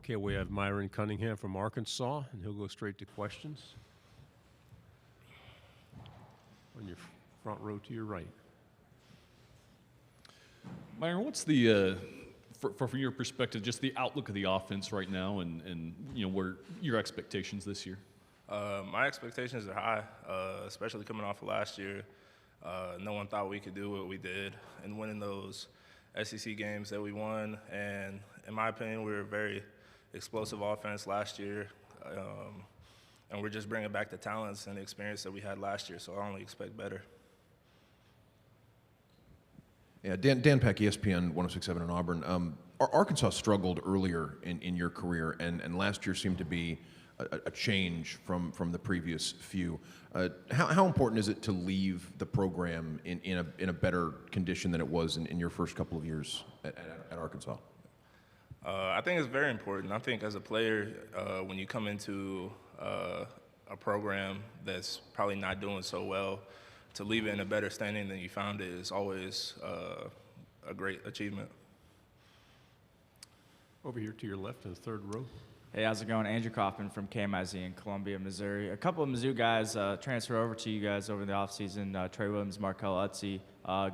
Okay, we have Myron Cunningham from Arkansas, and he'll go straight to questions. On your front row to your right. Myron, what's the, from your perspective, just the outlook of the offense right now and where your expectations this year? My expectations are high, especially coming off of last year. No one thought we could do what we did and winning those SEC games that we won. And in my opinion, we were a very explosive offense last year. And we're just bringing back the talents and the experience that we had last year, so I only expect better. Yeah, Dan Peck, ESPN 106.7 in Auburn. Arkansas struggled earlier in your career, and last year seemed to be a change from the previous few. How important is it to leave the program in a better condition than it was in your first couple of years at Arkansas? I think it's very important. I think as a player, when you come into a program that's probably not doing so well, to leave it in a better standing than you found it is always a great achievement. Over here to your left in the third row. Hey, how's it going? Andrew Kaufman from KMIZ in Columbia, Missouri. A couple of Mizzou guys transfer over to you guys over the offseason, Trey Williams, Markel Utze.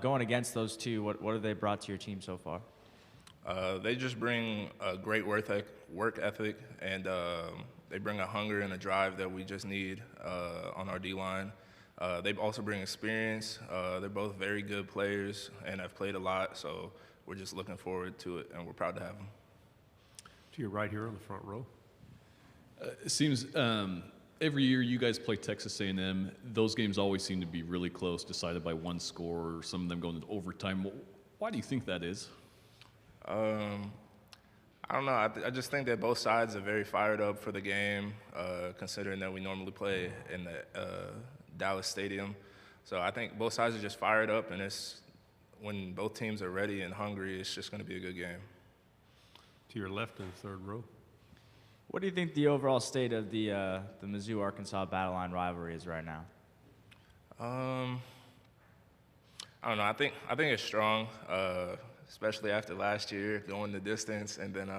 Going against those two, what have they brought to your team so far? They just bring a great work ethic, and they bring a hunger and a drive that we just need on our D-line. They also bring experience. They're both very good players and have played a lot, so we're just looking forward to it, and we're proud to have them. To your right here on the front row. It seems every year you guys play Texas A&M. Those games always seem to be really close, decided by one score, or some of them going into overtime. Why do you think that is? I don't know. I just think that both sides are very fired up for the game, considering that we normally play in the Dallas Stadium. So I think both sides are just fired up, and when both teams are ready and hungry, it's just going to be a good game. To your left in the third row. What do you think the overall state of the Mizzou-Arkansas battle line rivalry is right now? I don't know. I think it's strong, especially after last year, going the distance and then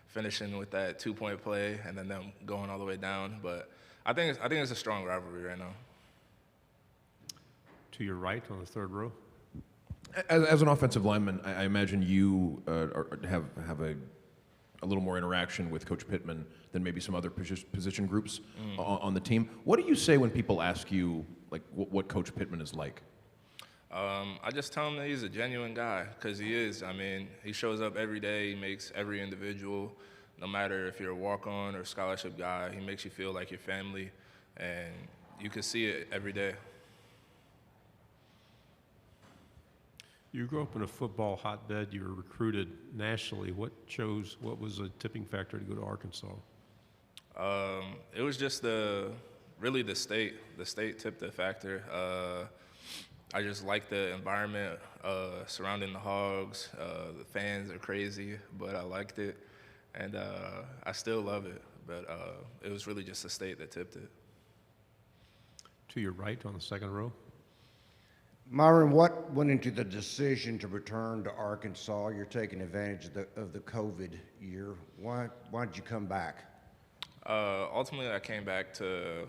finishing with that 2-point play and then them going all the way down. But I think it's a strong rivalry right now. To your right on the third row. As an offensive lineman, I imagine you have a little more interaction with Coach Pittman than maybe some other position groups on the team. What do you say when people ask you like what Coach Pittman is like? I just tell him that he's a genuine guy, because he is. I mean, he shows up every day. He makes every individual, no matter if you're a walk-on or a scholarship guy, he makes you feel like your family, and you can see it every day. You grew up in a football hotbed. You were recruited nationally. What was a tipping factor to go to Arkansas? It was just really the state. The state tipped the factor. I just like the environment surrounding the Hogs. The fans are crazy, but I liked it, and I still love it. But it was really just the state that tipped it. To your right on the second row. Myron, what went into the decision to return to Arkansas? You're taking advantage of the COVID year. Why did you come back? Ultimately, I came back to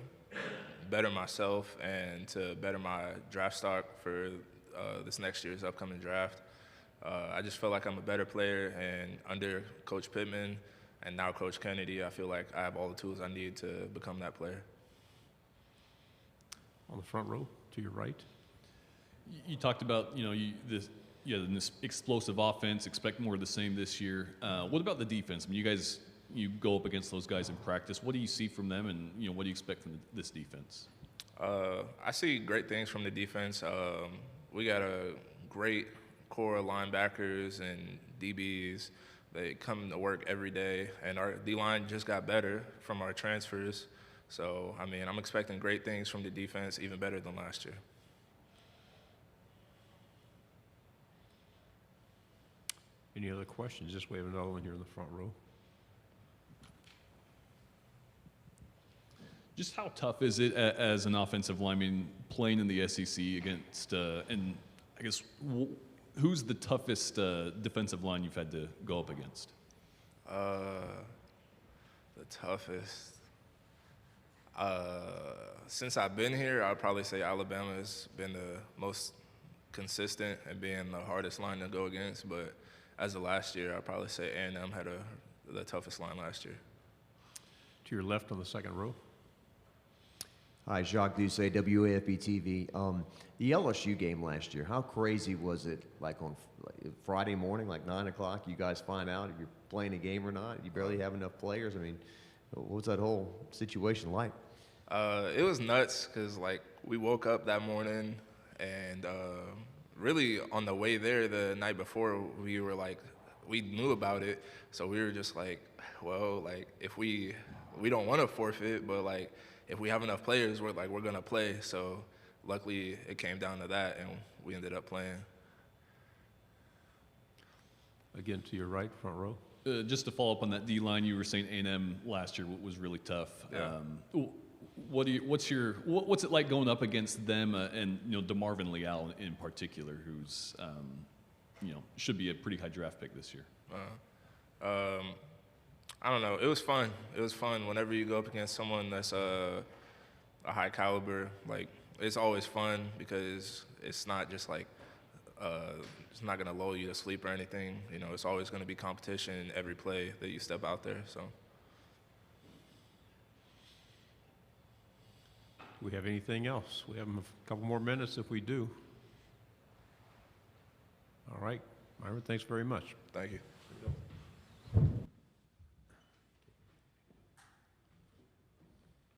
better myself and to better my draft stock for this next year's upcoming draft. I just feel like I'm a better player, and under Coach Pittman and now Coach Kennedy, I feel like I have all the tools I need to become that player. On the front row, to your right. You talked about this explosive offense. Expect more of the same this year. What about the defense? I mean, you go up against those guys in practice. What do you see from them, and what do you expect from this defense? I see great things from the defense. We got a great core of linebackers and DBs. They come to work every day, and our D-line just got better from our transfers. So, I mean, I'm expecting great things from the defense, even better than last year. Any other questions? Just we have another one here in the front row. Just how tough is it as an offensive lineman playing in the SEC against, and I guess, who's the toughest defensive line you've had to go up against? The toughest. Since I've been here, I'd probably say Alabama's been the most consistent and being the hardest line to go against. But as of last year, I'd probably say A&M had the toughest line last year. To your left on the second row. Hi, Jacques Doucet, WAFB TV. The LSU game last year, how crazy was it? Like on Friday morning, like 9 o'clock, you guys find out if you're playing a game or not? You barely have enough players. I mean, what's that whole situation like? It was nuts because, like, we woke up that morning and really on the way there the night before, we knew about it. So we were just like, well, like, if we don't want to forfeit, but, like, if we have enough players, we're going to play. So luckily it came down to that, and we ended up playing. Again, to your right, front row. Just to follow up on that D line, you were saying A&M last year was really tough. Yeah. What's it like going up against them and DeMarvin Leal in particular, who's should be a pretty high draft pick this year? I don't know. It was fun. It was fun whenever you go up against someone that's a high caliber. Like, it's always fun because it's not just like it's not gonna lull you to sleep or anything. It's always gonna be competition in every play that you step out there. So. Do we have anything else? We have a couple more minutes if we do. All right, Myron, thanks very much. Thank you.